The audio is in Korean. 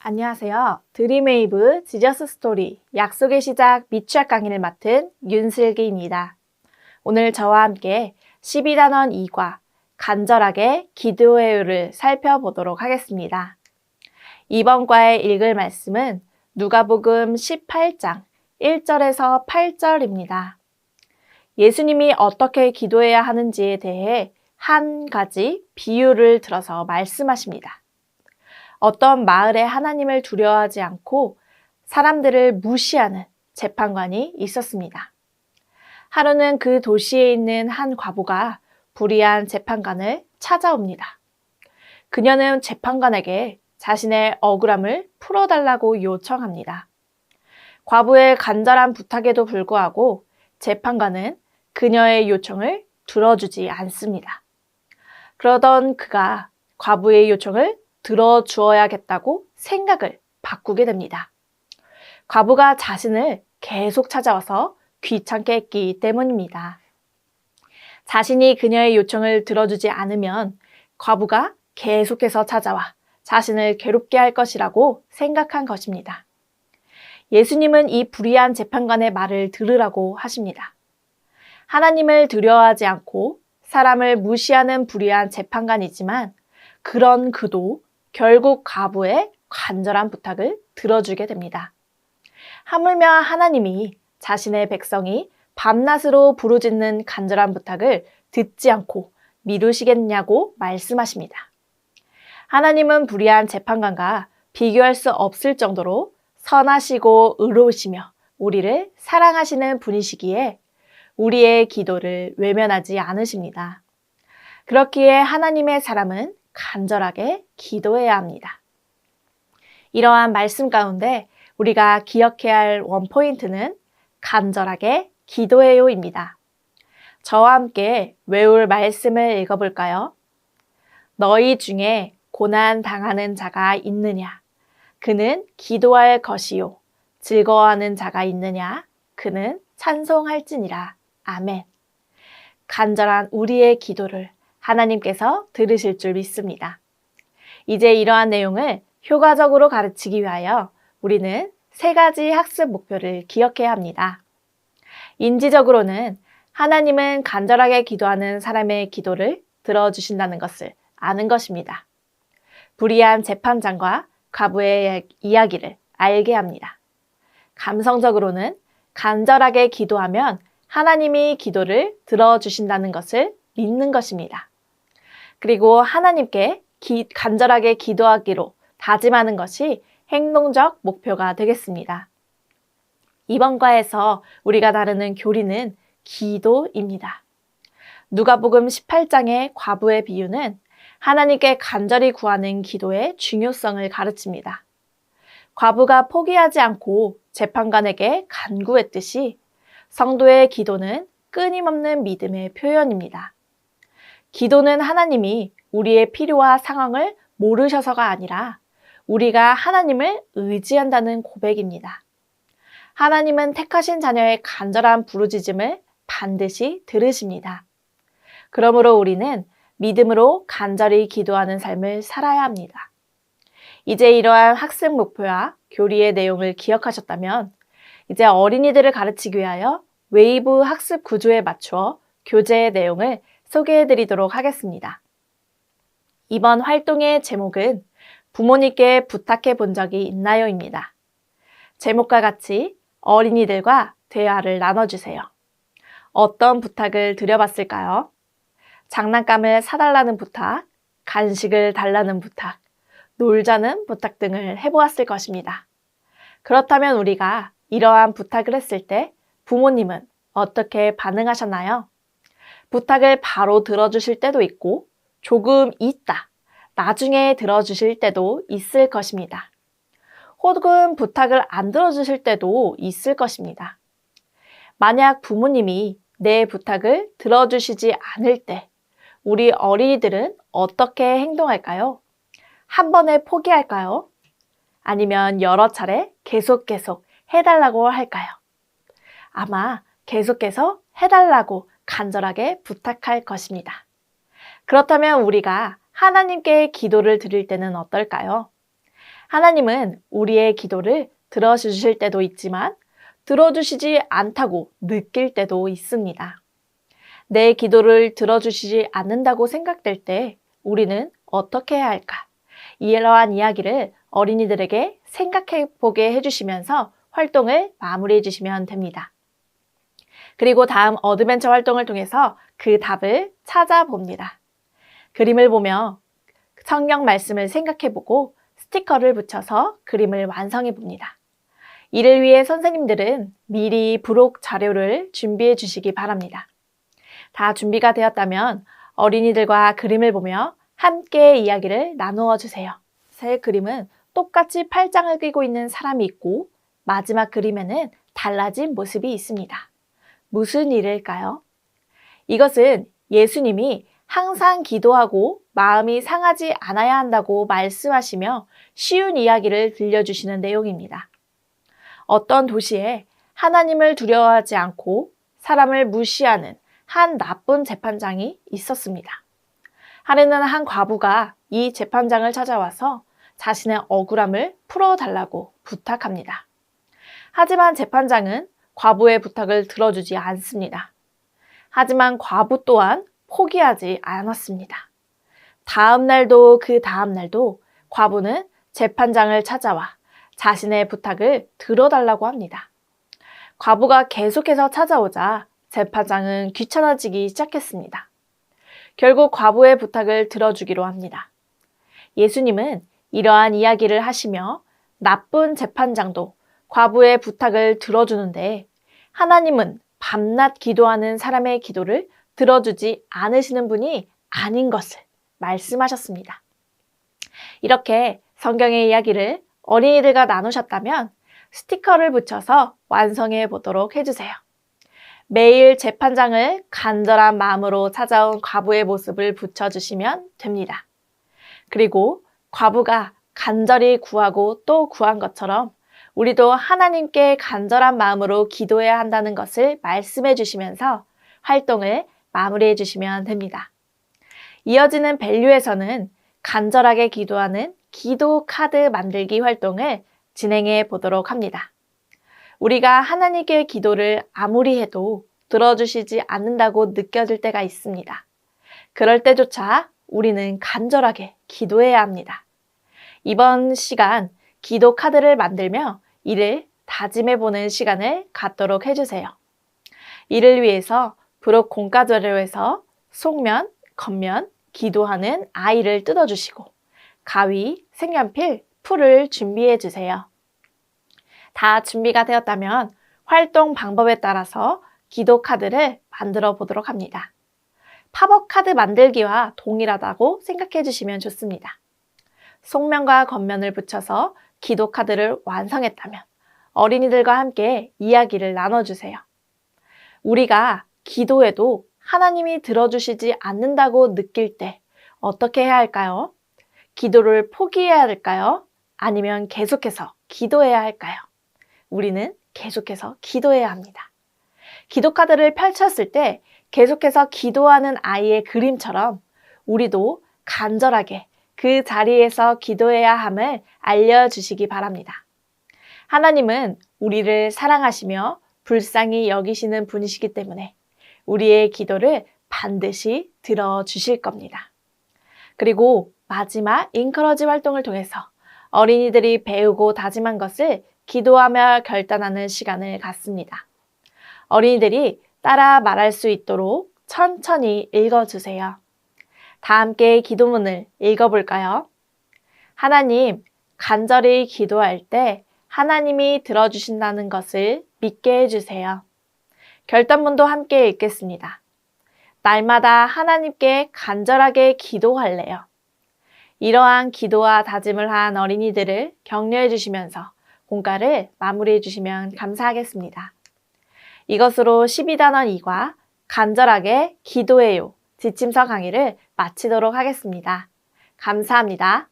안녕하세요. 드림웨이브 지저스 스토리 약속의 시작 미취학 강의를 맡은 윤슬기입니다. 오늘 저와 함께 12단원 2과 간절하게 기도해요를 살펴보도록 하겠습니다. 이번 과에 읽을 말씀은 누가복음 18장 1절에서 8절입니다. 예수님이 어떻게 기도해야 하는지에 대해 한 가지 비유를 들어서 말씀하십니다. 어떤 마을에 하나님을 두려워하지 않고 사람들을 무시하는 재판관이 있었습니다. 하루는 그 도시에 있는 한 과부가 불의한 재판관을 찾아옵니다. 그녀는 재판관에게 자신의 억울함을 풀어달라고 요청합니다. 과부의 간절한 부탁에도 불구하고 재판관은 그녀의 요청을 들어주지 않습니다. 그러던 그가 과부의 요청을 들어주어야겠다고 생각을 바꾸게 됩니다. 과부가 자신을 계속 찾아와서 귀찮게 했기 때문입니다. 자신이 그녀의 요청을 들어주지 않으면 과부가 계속해서 찾아와 자신을 괴롭게 할 것이라고 생각한 것입니다. 예수님은 이 불의한 재판관의 말을 들으라고 하십니다. 하나님을 두려워하지 않고 사람을 무시하는 불의한 재판관이지만 그런 그도 결국 과부의 간절한 부탁을 들어주게 됩니다. 하물며 하나님이 자신의 백성이 밤낮으로 부르짖는 간절한 부탁을 듣지 않고 미루시겠냐고 말씀하십니다. 하나님은 불의한 재판관과 비교할 수 없을 정도로 선하시고 의로우시며 우리를 사랑하시는 분이시기에 우리의 기도를 외면하지 않으십니다. 그렇기에 하나님의 사람은 간절하게 기도해야 합니다. 이러한 말씀 가운데 우리가 기억해야 할 원포인트는 간절하게 기도해요입니다. 저와 함께 외울 말씀을 읽어볼까요? 너희 중에 고난 당하는 자가 있느냐? 그는 기도할 것이요. 즐거워하는 자가 있느냐? 그는 찬송할지니라. 아멘. 간절한 우리의 기도를 하나님께서 들으실 줄 믿습니다. 이제 이러한 내용을 효과적으로 가르치기 위하여 우리는 3가지 학습 목표를 기억해야 합니다. 인지적으로는 하나님은 간절하게 기도하는 사람의 기도를 들어주신다는 것을 아는 것입니다. 불의한 재판장과 과부의 이야기를 알게 합니다. 감성적으로는 간절하게 기도하면 하나님이 기도를 들어주신다는 것을 믿는 것입니다. 그리고 하나님께 간절하게 기도하기로 다짐하는 것이 행동적 목표가 되겠습니다. 이번 과에서 우리가 다루는 교리는 기도입니다. 누가복음 18장의 과부의 비유는 하나님께 간절히 구하는 기도의 중요성을 가르칩니다. 과부가 포기하지 않고 재판관에게 간구했듯이 성도의 기도는 끊임없는 믿음의 표현입니다. 기도는 하나님이 우리의 필요와 상황을 모르셔서가 아니라 우리가 하나님을 의지한다는 고백입니다. 하나님은 택하신 자녀의 간절한 부르짖음을 반드시 들으십니다. 그러므로 우리는 믿음으로 간절히 기도하는 삶을 살아야 합니다. 이제 이러한 학습 목표와 교리의 내용을 기억하셨다면 이제 어린이들을 가르치기 위하여 웨이브 학습 구조에 맞추어 교재의 내용을 소개해드리도록 하겠습니다. 이번 활동의 제목은 부모님께 부탁해 본 적이 있나요?입니다. 제목과 같이 어린이들과 대화를 나눠주세요. 어떤 부탁을 드려봤을까요? 장난감을 사달라는 부탁, 간식을 달라는 부탁, 놀자는 부탁 등을 해보았을 것입니다. 그렇다면 우리가 이러한 부탁을 했을 때 부모님은 어떻게 반응하셨나요? 부탁을 바로 들어주실 때도 있고 조금 있다, 나중에 들어주실 때도 있을 것입니다. 혹은 부탁을 안 들어주실 때도 있을 것입니다. 만약 부모님이 내 부탁을 들어주시지 않을 때 우리 어린이들은 어떻게 행동할까요? 한 번에 포기할까요? 아니면 여러 차례 계속 해달라고 할까요? 아마 계속해서 해달라고 간절하게 부탁할 것입니다. 그렇다면 우리가 하나님께 기도를 드릴 때는 어떨까요? 하나님은 우리의 기도를 들어주실 때도 있지만 들어주시지 않다고 느낄 때도 있습니다. 내 기도를 들어주시지 않는다고 생각될 때 우리는 어떻게 해야 할까? 이러한 이야기를 어린이들에게 생각해 보게 해주시면서 활동을 마무리해 주시면 됩니다. 그리고 다음 어드벤처 활동을 통해서 그 답을 찾아봅니다. 그림을 보며 성경 말씀을 생각해 보고 스티커를 붙여서 그림을 완성해 봅니다. 이를 위해 선생님들은 미리 부록 자료를 준비해 주시기 바랍니다. 다 준비가 되었다면 어린이들과 그림을 보며 함께 이야기를 나누어 주세요. 새 그림은 똑같이 팔짱을 끼고 있는 사람이 있고 마지막 그림에는 달라진 모습이 있습니다. 무슨 일일까요? 이것은 예수님이 항상 기도하고 마음이 상하지 않아야 한다고 말씀하시며 쉬운 이야기를 들려주시는 내용입니다. 어떤 도시에 하나님을 두려워하지 않고 사람을 무시하는 한 나쁜 재판장이 있었습니다. 하루는 한 과부가 이 재판장을 찾아와서 자신의 억울함을 풀어달라고 부탁합니다. 하지만 재판장은 과부의 부탁을 들어주지 않습니다. 하지만 과부 또한 포기하지 않았습니다. 다음 날도 그 다음 날도 과부는 재판장을 찾아와 자신의 부탁을 들어달라고 합니다. 과부가 계속해서 찾아오자 재판장은 귀찮아지기 시작했습니다. 결국 과부의 부탁을 들어주기로 합니다. 예수님은 이러한 이야기를 하시며 나쁜 재판장도 과부의 부탁을 들어주는데 하나님은 밤낮 기도하는 사람의 기도를 들어주지 않으시는 분이 아닌 것을 말씀하셨습니다. 이렇게 성경의 이야기를 어린이들과 나누셨다면 스티커를 붙여서 완성해 보도록 해주세요. 매일 재판장을 간절한 마음으로 찾아온 과부의 모습을 붙여주시면 됩니다. 그리고 과부가 간절히 구하고 또 구한 것처럼 우리도 하나님께 간절한 마음으로 기도해야 한다는 것을 말씀해 주시면서 활동을 마무리해 주시면 됩니다. 이어지는 밸류에서는 간절하게 기도하는 기도 카드 만들기 활동을 진행해 보도록 합니다. 우리가 하나님께 기도를 아무리 해도 들어주시지 않는다고 느껴질 때가 있습니다. 그럴 때조차 우리는 간절하게 기도해야 합니다. 이번 시간 기도 카드를 만들며 이를 다짐해 보는 시간을 갖도록 해주세요. 이를 위해서 부록 공과 자료에서 속면, 겉면, 기도하는 아이를 뜯어주시고 가위, 색연필, 풀을 준비해 주세요. 다 준비가 되었다면 활동 방법에 따라서 기도 카드를 만들어 보도록 합니다. 팝업 카드 만들기와 동일하다고 생각해 주시면 좋습니다. 속면과 겉면을 붙여서 기도 카드를 완성했다면 어린이들과 함께 이야기를 나눠주세요. 우리가 기도해도 하나님이 들어주시지 않는다고 느낄 때 어떻게 해야 할까요? 기도를 포기해야 할까요? 아니면 계속해서 기도해야 할까요? 우리는 계속해서 기도해야 합니다. 기도 카드를 펼쳤을 때 계속해서 기도하는 아이의 그림처럼 우리도 간절하게 그 자리에서 기도해야 함을 알려주시기 바랍니다. 하나님은 우리를 사랑하시며 불쌍히 여기시는 분이시기 때문에 우리의 기도를 반드시 들어주실 겁니다. 그리고 마지막 인커러지 활동을 통해서 어린이들이 배우고 다짐한 것을 기도하며 결단하는 시간을 갖습니다. 어린이들이 따라 말할 수 있도록 천천히 읽어주세요. 다 함께 기도문을 읽어볼까요? 하나님, 간절히 기도할 때 하나님이 들어주신다는 것을 믿게 해주세요. 결단문도 함께 읽겠습니다. 날마다 하나님께 간절하게 기도할래요. 이러한 기도와 다짐을 한 어린이들을 격려해 주시면서 공과를 마무리해 주시면 감사하겠습니다. 이것으로 12단원 2과 간절하게 기도해요 지침서 강의를 마치도록 하겠습니다. 감사합니다.